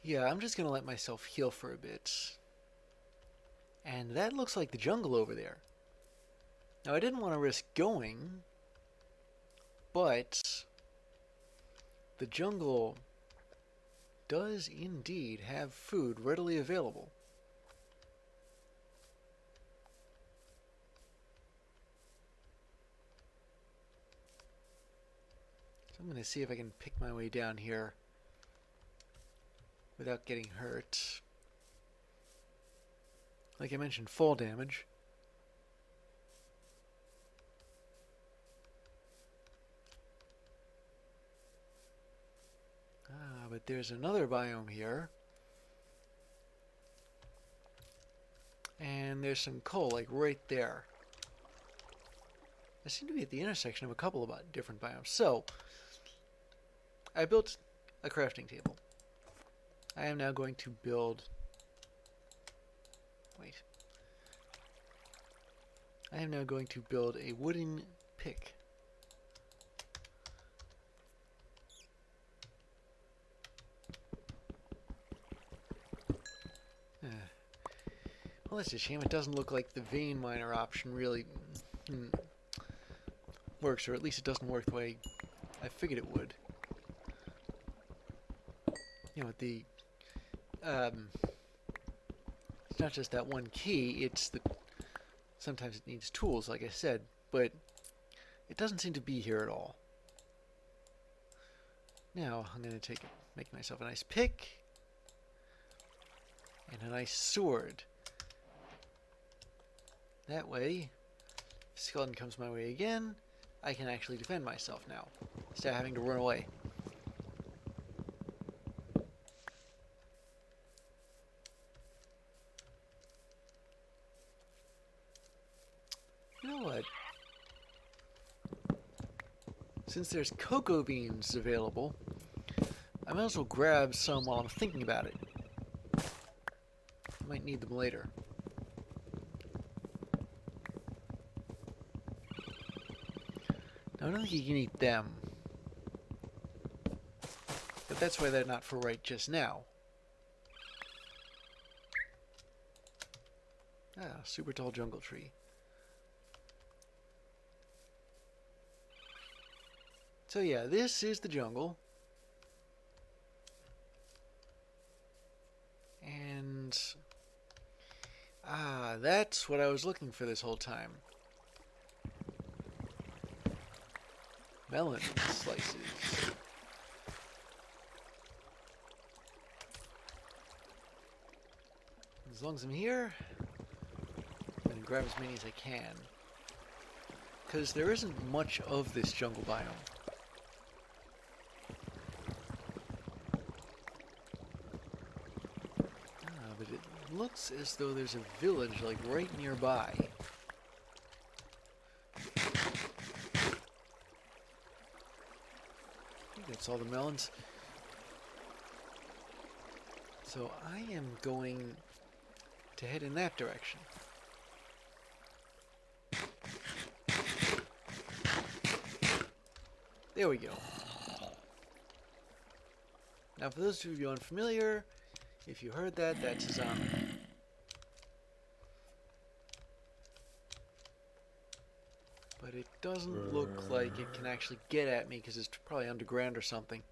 Yeah, I'm just gonna let myself heal for a bit. And that looks like the jungle over there. Now, I didn't want to risk going, but the jungle does indeed have food readily available. So I'm going to see if I can pick my way down here without getting hurt. Like I mentioned, fall damage. Ah, but there's another biome here. And there's some coal, like right there. I seem to be at the intersection of a couple of different biomes. So, I built a crafting table. I am now going to build... Wait. I am now going to build a wooden pick. Well, that's a shame. It doesn't look like the vein miner option really works, or at least it doesn't work the way I figured it would. You know, the it's not just that one key. It's the sometimes it needs tools, like I said, but it doesn't seem to be here at all. Now I'm going to make myself a nice pick and a nice sword. That way, if skeleton comes my way again, I can actually defend myself now, instead of having to run away. You know what? Since there's cocoa beans available, I might as well grab some while I'm thinking about it. I might need them later. Now, I don't think you can eat them. But that's why they're not for right just now. Ah, super tall jungle tree. So yeah, this is the jungle. And... ah, that's what I was looking for this whole time. Melon slices. As long as I'm here, I'm going to grab as many as I can. Because there isn't much of this jungle biome. But it looks as though there's a village like right nearby. I think that's all the melons. So I am going to head in that direction. There we go. Now for those of you unfamiliar, if you heard that, that's a zombie. But it doesn't look like it can actually get at me because it's probably underground or something.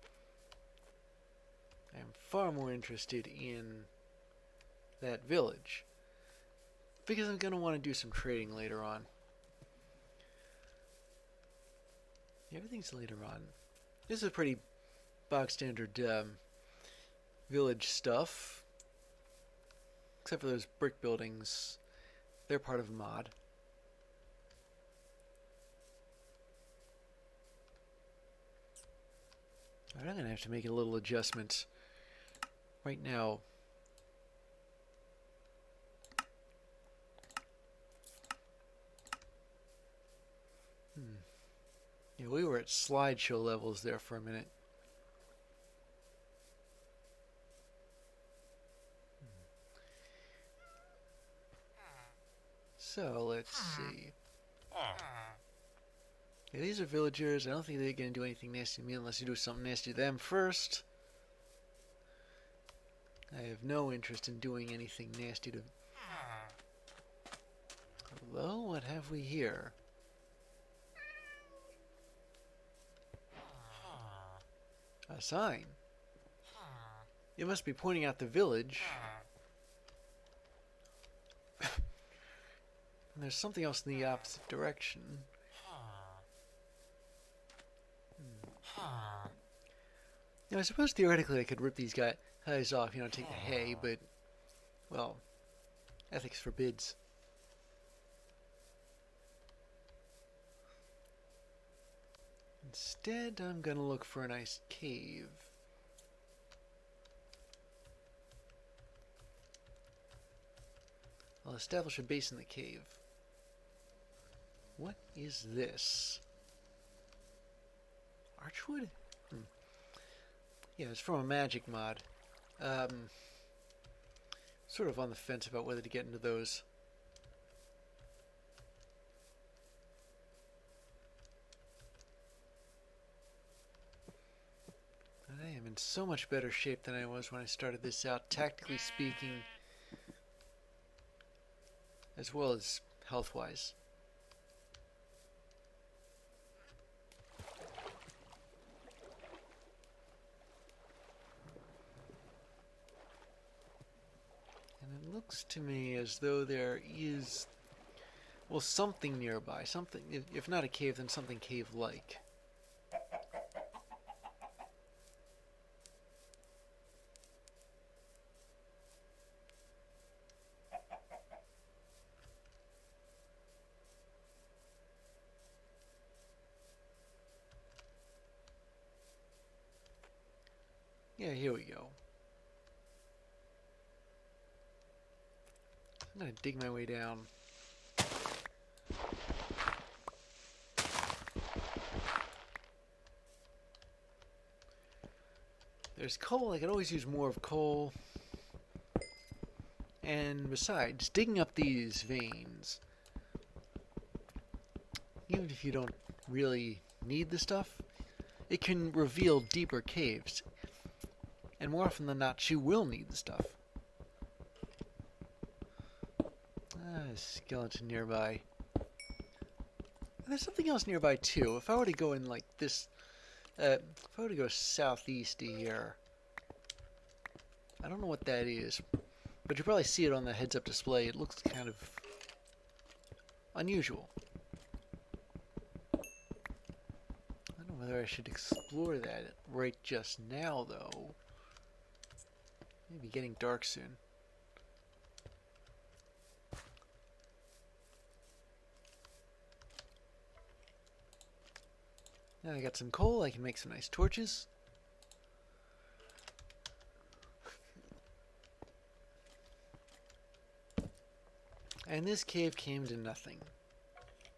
I am far more interested in that village because I'm going to want to do some trading later on. Everything's later on. This is pretty bog standard village stuff. Except for those brick buildings. They're part of a mod. Alright, I'm going to have to make a little adjustment right now. Yeah, we were at slideshow levels there for a minute. So, let's see. Yeah, these are villagers. I don't think they're going to do anything nasty to me unless you do something nasty to them first. I have no interest in doing anything nasty to... Hello? What have we here? A sign. It must be pointing out the village. And there's something else in the opposite direction. You know, I suppose theoretically I could rip these guys off, you know, take the hay, but, well, ethics forbids. Instead, I'm gonna look for a nice cave. I'll establish a base in the cave. What is this? Archwood? Yeah, it's from a magic mod. Sort of on the fence about whether to get into those. But I am in so much better shape than I was when I started this out, tactically speaking, as well as health-wise. And it looks to me as though there is, well, something nearby. Something, if not a cave, then something cave-like. Yeah, here we go. I'm gonna dig my way down. There's coal. I could always use more of coal. And besides, digging up these veins, even if you don't really need the stuff, it can reveal deeper caves. And more often than not, you will need the stuff. A skeleton nearby. And there's something else nearby too. If I were to go in like this, if I were to go southeast here, I don't know what that is, but you probably see it on the heads-up display. It looks kind of unusual. I don't know whether I should explore that right just now, though. Maybe getting dark soon. Now I got some coal. I can make some nice torches. And this cave came to nothing.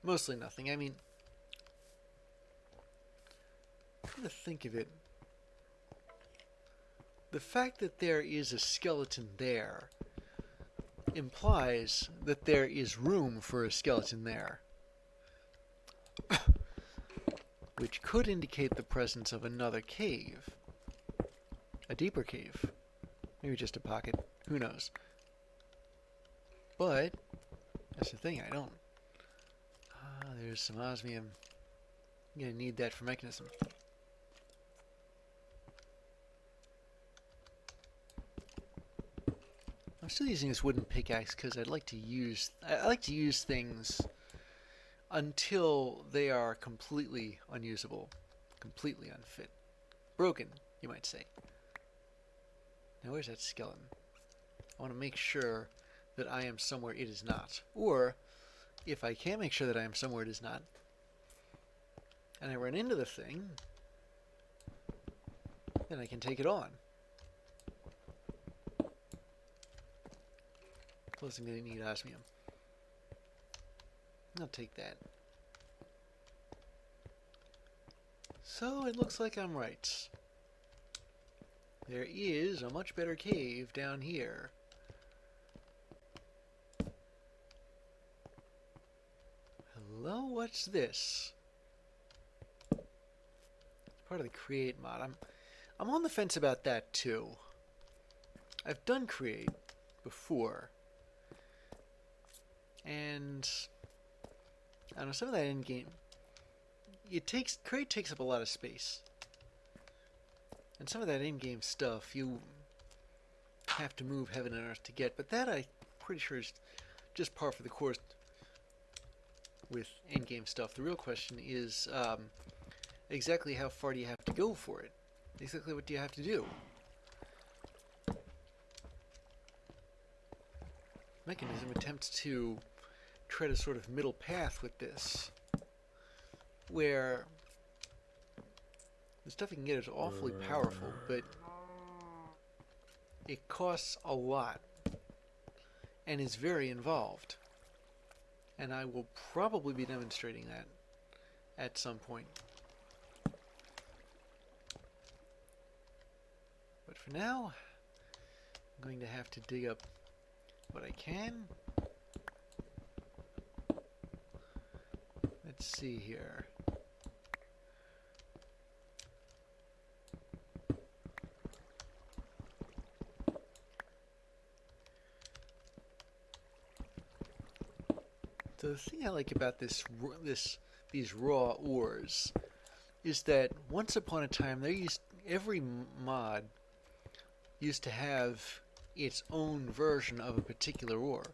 Mostly nothing. I mean, come to think of it, the fact that there is a skeleton there implies that there is room for a skeleton there. Which could indicate the presence of another cave. A deeper cave. Maybe just a pocket. Who knows? But that's the thing, I don't. There's some osmium. I'm gonna need that for mechanism. I'm still using this wooden pickaxe because I like to use things until they are completely unusable, completely unfit, broken, you might say. Now where's that skeleton? I want to make sure that I am somewhere it is not. Or, if I can't make sure that I am somewhere it is not, and I run into the thing, then I can take it on. Plus I'm going to need osmium. I'll take that. So it looks like I'm right. There is a much better cave down here. Hello, what's this? Part of the create mod. I'm on the fence about that too. I've done create before, and I don't know, some of that in-game, create takes up a lot of space, and some of that in-game stuff you have to move heaven and earth to get, but that I'm pretty sure is just par for the course with in-game stuff. The real question is exactly how far do you have to go for it? Exactly what do you have to do? Mechanism attempts to tread a sort of middle path with this, where the stuff you can get is awfully powerful, but it costs a lot and is very involved. And I will probably be demonstrating that at some point. But for now, I'm going to have to dig up what I can. Let's see here. So the thing I like about these raw ores is that once upon a time every mod used to have its own version of a particular ore.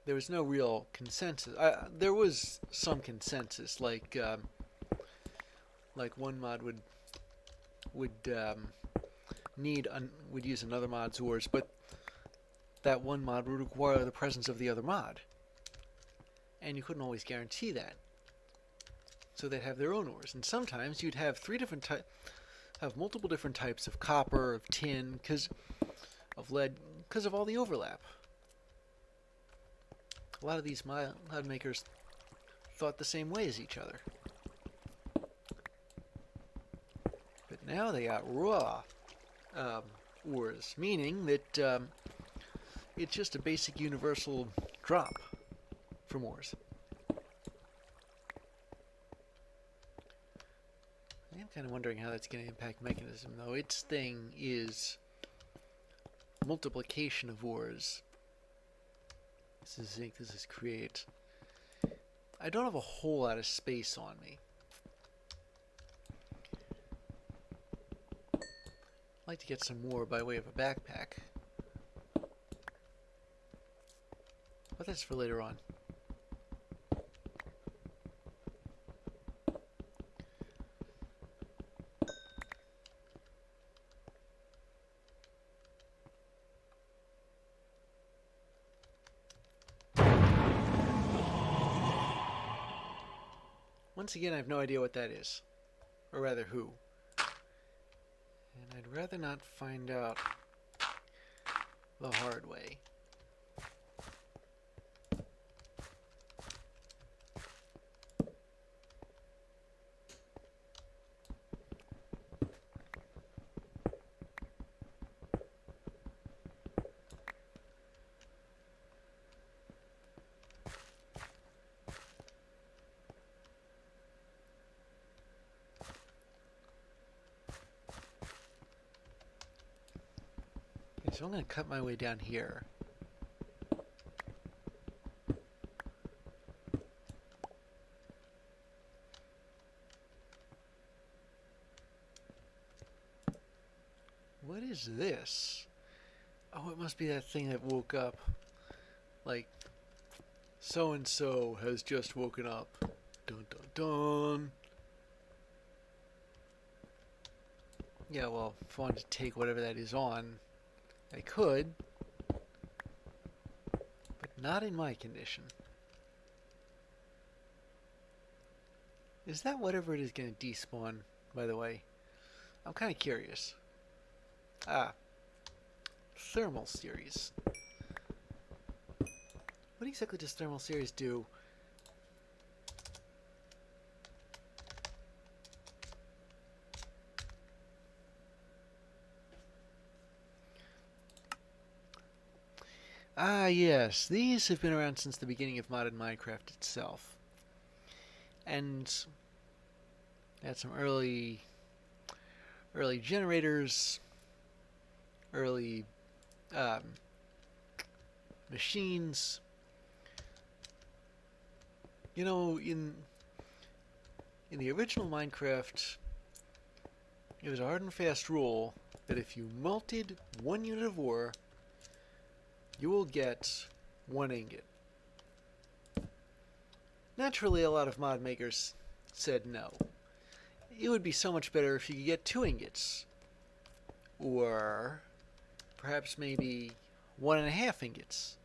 There was no real consensus. There was some consensus, like one mod would use another mod's ores, but that one mod would require the presence of the other mod, and you couldn't always guarantee that. So they'd have their own ores, and sometimes you'd have multiple different types of copper, of tin, of lead, because of all the overlap. A lot of these mod makers thought the same way as each other. But now they got raw ores, meaning that it's just a basic universal drop from ores. I am kind of wondering how that's going to impact Mechanism, though. Its thing is multiplication of ores. This is zinc, this is create. I don't have a whole lot of space on me. I'd like to get some more by way of a backpack. But that's for later on. Once again, I have no idea what that is. Or rather, who. And I'd rather not find out the hard way. So I'm going to cut my way down here. What is this? Oh, it must be that thing that woke up. Like, so-and-so has just woken up. Dun dun dun. Yeah, well, if I wanted to take whatever that is on, I could, but not in my condition. Is that whatever it is going to despawn, by the way? I'm kind of curious. Ah, thermal series. What exactly does thermal series do? Ah, yes. These have been around since the beginning of modded Minecraft itself. And had some early generators early um, machines. You know, in the original Minecraft, it was a hard and fast rule that if you melted 1 unit of ore, you will get 1 ingot. Naturally, a lot of mod makers said no. It would be so much better if you could get 2 ingots. Or perhaps maybe 1.5 ingots.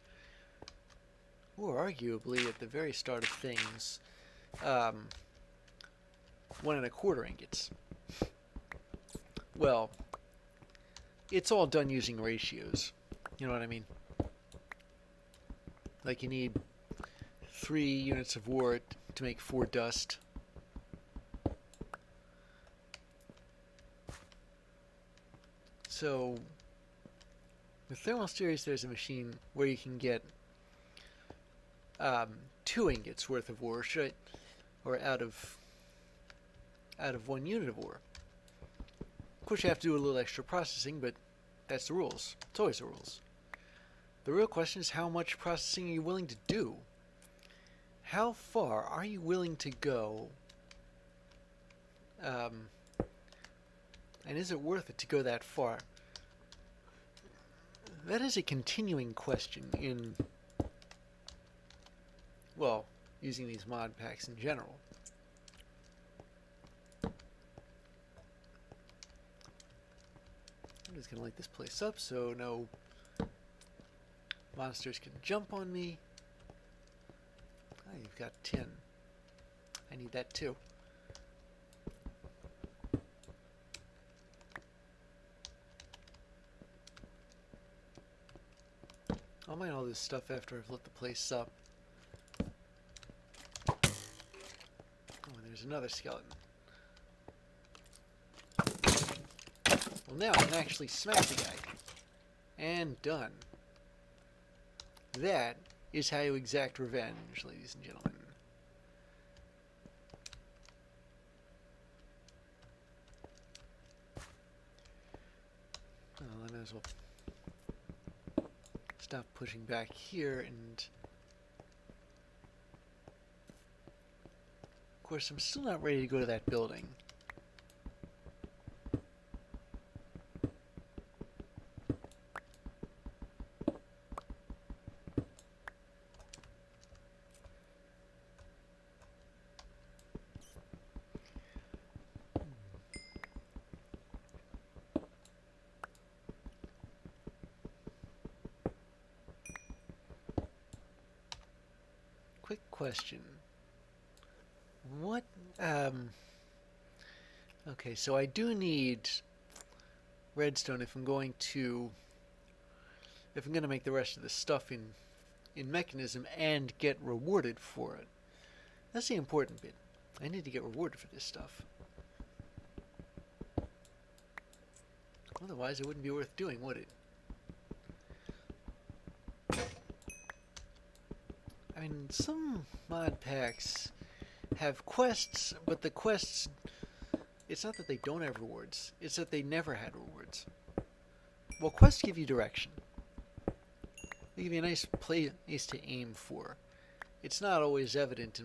Or arguably, at the very start of things, 1.25 ingots. Well, it's all done using ratios. You know what I mean? Like you need 3 units of ore to make 4 dust. So, with thermal series, there's a machine where you can get 2 ingots worth of ore, or out of 1 unit of ore. Of course, you have to do a little extra processing, but that's the rules. It's always the rules. The real question is, how much processing are you willing to do? How far are you willing to go? And is it worth it to go that far? That is a continuing question in, well, using these mod packs in general. I'm just going to light this place up so no monsters can jump on me. Oh, you've got tin. I need that too. I'll mine all this stuff after I've lit the place up. Oh, and there's another skeleton. Well, now I can actually smack the guy. And done. That is how you exact revenge, ladies and gentlemen. Well, I might as well stop pushing back here, and of course I'm still not ready to go to that building. Quick question. What, okay, so I do need redstone if I'm going to make the rest of the stuff in Mechanism and get rewarded for it. That's the important bit. I need to get rewarded for this stuff. Otherwise, it wouldn't be worth doing, would it? I mean, some mod packs have quests, but the quests, it's not that they don't have rewards, it's that they never had rewards. Well, quests give you direction. They give you a nice place to aim for. It's not always evident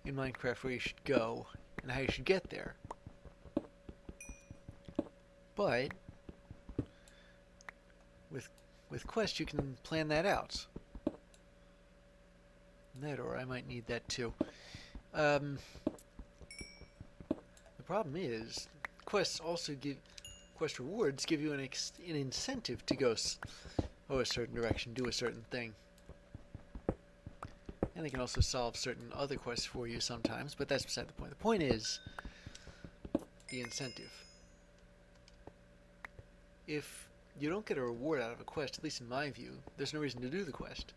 in Minecraft where you should go and how you should get there. But with quests you can plan that out. That, or I might need that too. The problem is, quest rewards give you an incentive to go a certain direction, do a certain thing. And they can also solve certain other quests for you sometimes, but that's beside the point. The point is the incentive. If you don't get a reward out of a quest, at least in my view, there's no reason to do the quest.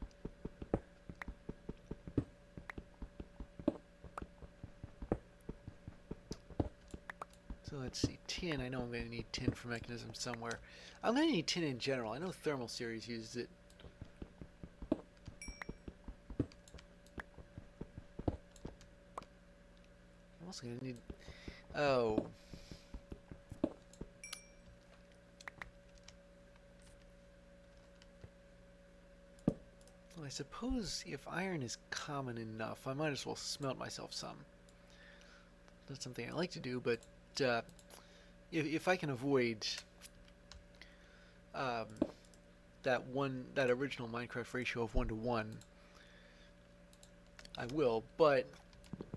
So let's see, tin. I know I'm going to need tin for Mechanism somewhere. I'm going to need tin in general. I know Thermal Series uses it. I'm also going to need... Oh. Well, I suppose if iron is common enough, I might as well smelt myself some. That's something I like to do, but uh, if I can avoid um, that original Minecraft ratio of 1 to 1, I will. But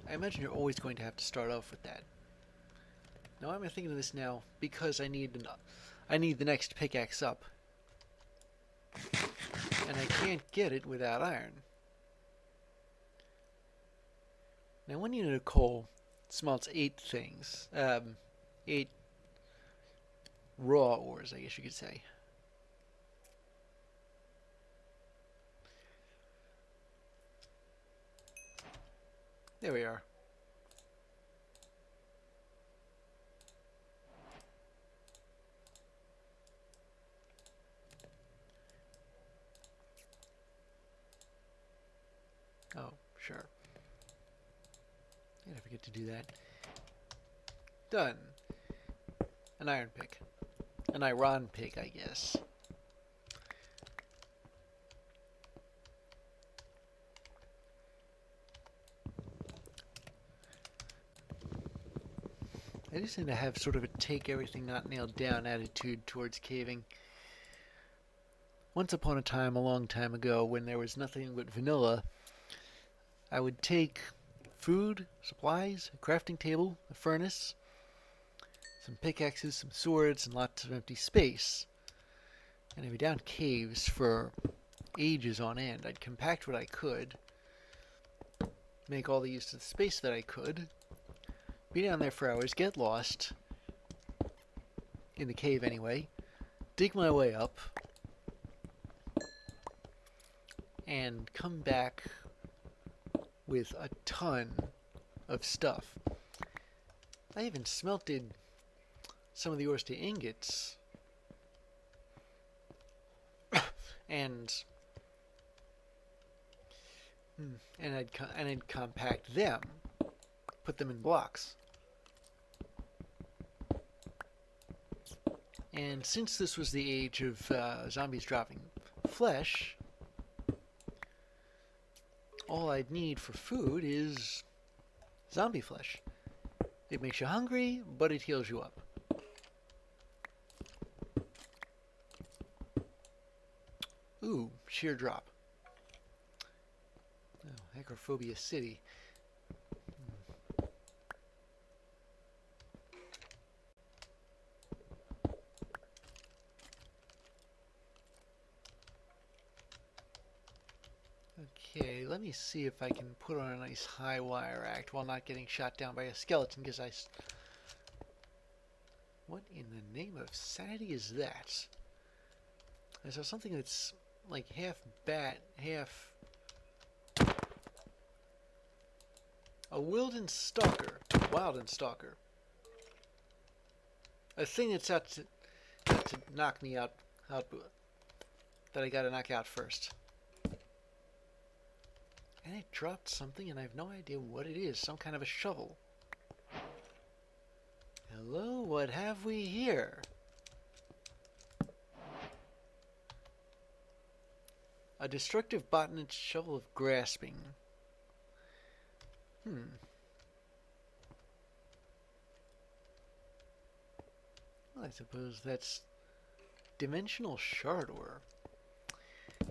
I imagine you're always going to have to start off with that. Now I'm thinking of this now because I need the next pickaxe up, and I can't get it without iron. Now 1 unit of coal smelts 8 things, 8 raw ores, I guess you could say. There we are. Oh, sure. I forget to do that. Done. An iron pick. An iron pick, I guess. I just seem to have sort of a take everything not nailed down attitude towards caving. Once upon a time, a long time ago, when there was nothing but vanilla, I would take food, supplies, a crafting table, a furnace, some pickaxes, some swords, and lots of empty space. And I'd be down caves for ages on end. I'd compact what I could, make all the use of the space that I could, be down there for hours, get lost, in the cave anyway, dig my way up, and come back with a ton of stuff. I even smelted some of the ores to ingots, and I'd compact them, put them in blocks. And since this was the age of zombies dropping flesh, all I'd need for food is zombie flesh. It makes you hungry, but it heals you up. Ooh, sheer drop. Oh, Acrophobia City. Okay, let me see if I can put on a nice high wire act while not getting shot down by a skeleton, because what in the name of sanity is that? I saw something that's like half bat, half a Wilden Stalker. Wilden Stalker. A thing that's out to knock me out, that I gotta knock out first. And it dropped something, and I have no idea what it is. Some kind of a shovel. Hello, what have we here? A destructive botanist shovel of grasping. Well, I suppose that's dimensional shard ore.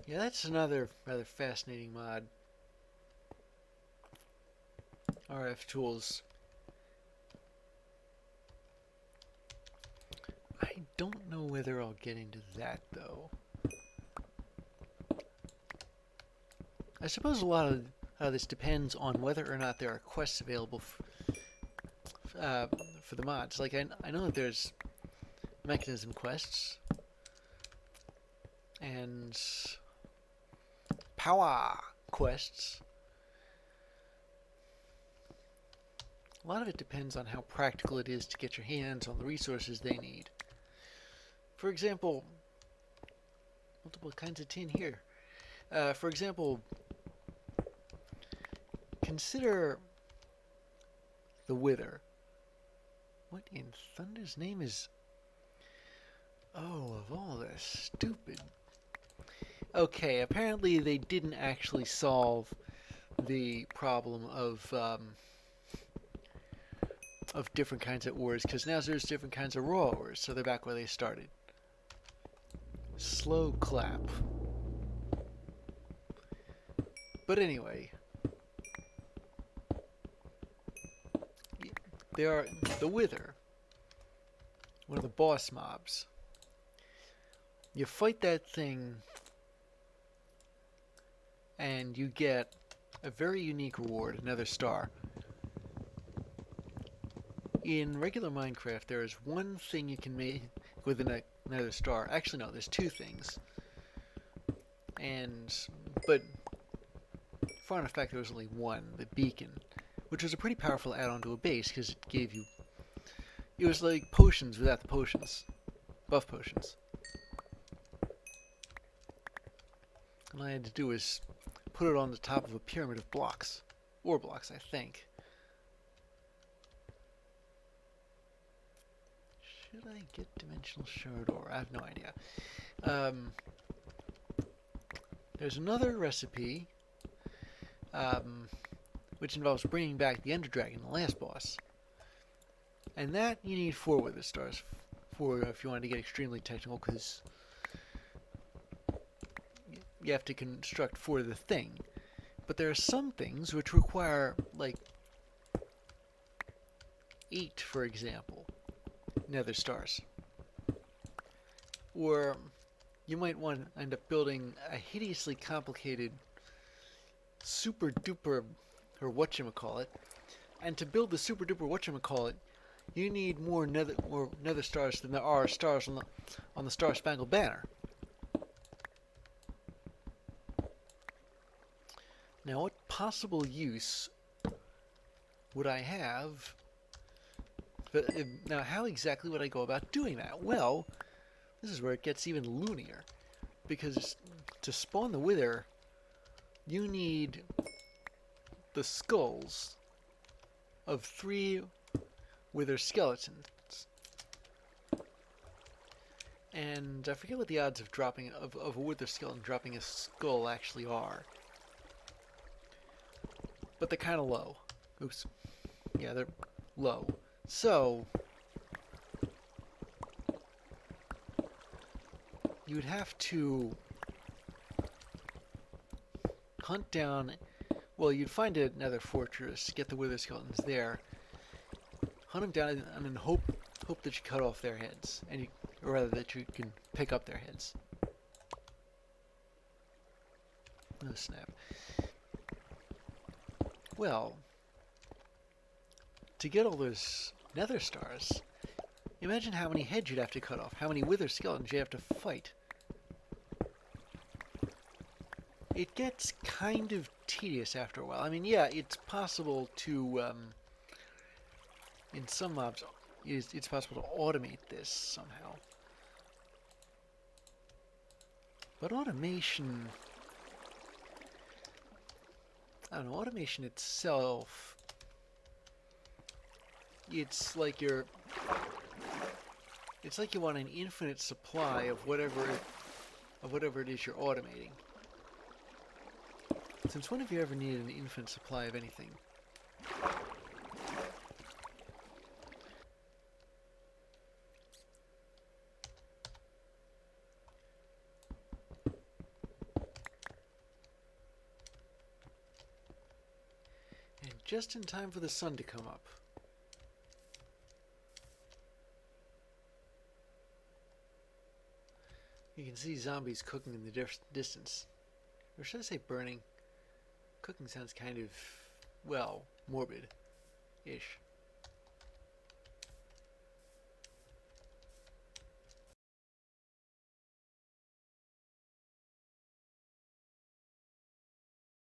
Yeah, that's another rather fascinating mod. RF tools. I don't know whether I'll get into that, though. I suppose a lot of this depends on whether or not there are quests available for the mods. Like, I know that there's mechanism quests and power quests. A lot of it depends on how practical it is to get your hands on the resources they need. For example, multiple kinds of tin here. For example, consider the Wither. What in thunder's name is... Oh, of all the stupid... Okay, apparently they didn't actually solve the problem of different kinds of ores, because now there's different kinds of raw ores, so they're back where they started. Slow clap. But anyway, there are the Wither, one of the boss mobs. You fight that thing, and you get a very unique reward, another star. In regular Minecraft, there is one thing you can make with another star. Actually, no, there's two things. But far enough back, there was only one, the beacon, which was a pretty powerful add-on to a base because it gave you. It was like potions without the potions, buff potions. All I had to do was put it on the top of a pyramid of blocks, ore blocks, I think. Should I get dimensional shard ore? I have no idea. There's another recipe, which involves bringing back the Ender Dragon, the last boss. And that you need 4 wither stars for if you want to get extremely technical, because you have to construct 4 of the thing. But there are some things which require, like, 8, for example, nether stars. Or you might want to end up building a hideously complicated super duper, or whatchamacallit. And to build the super duper whatchamacallit, you need more nether stars than there are stars on the Star Spangled Banner. Now, what possible use would I have? But now, how exactly would I go about doing that? Well, this is where it gets even loonier, because to spawn the Wither, you need the skulls of 3 Wither skeletons. And I forget what the odds of dropping of a Wither skeleton dropping a skull actually are. But they're kind of low. Oops. Yeah, they're low. So you would have to hunt down. Well, you'd find another fortress, get the Wither skeletons there, hunt them down, and then hope that you cut off their heads, or rather that you can pick up their heads. Oh snap! Well, to get all those nether stars, imagine how many heads you'd have to cut off, how many Wither skeletons you have to fight. It gets kind of tedious after a while. I mean, yeah, it's possible to, in some mobs, it's possible to automate this somehow. But automation, I don't know, automation itself, it's like you want an infinite supply of whatever it is you're automating. Since when have you ever needed an infinite supply of anything? And just in time for the sun to come up. You can see zombies cooking in the distance. Or should I say burning? Cooking sounds kind of, well, morbid-ish.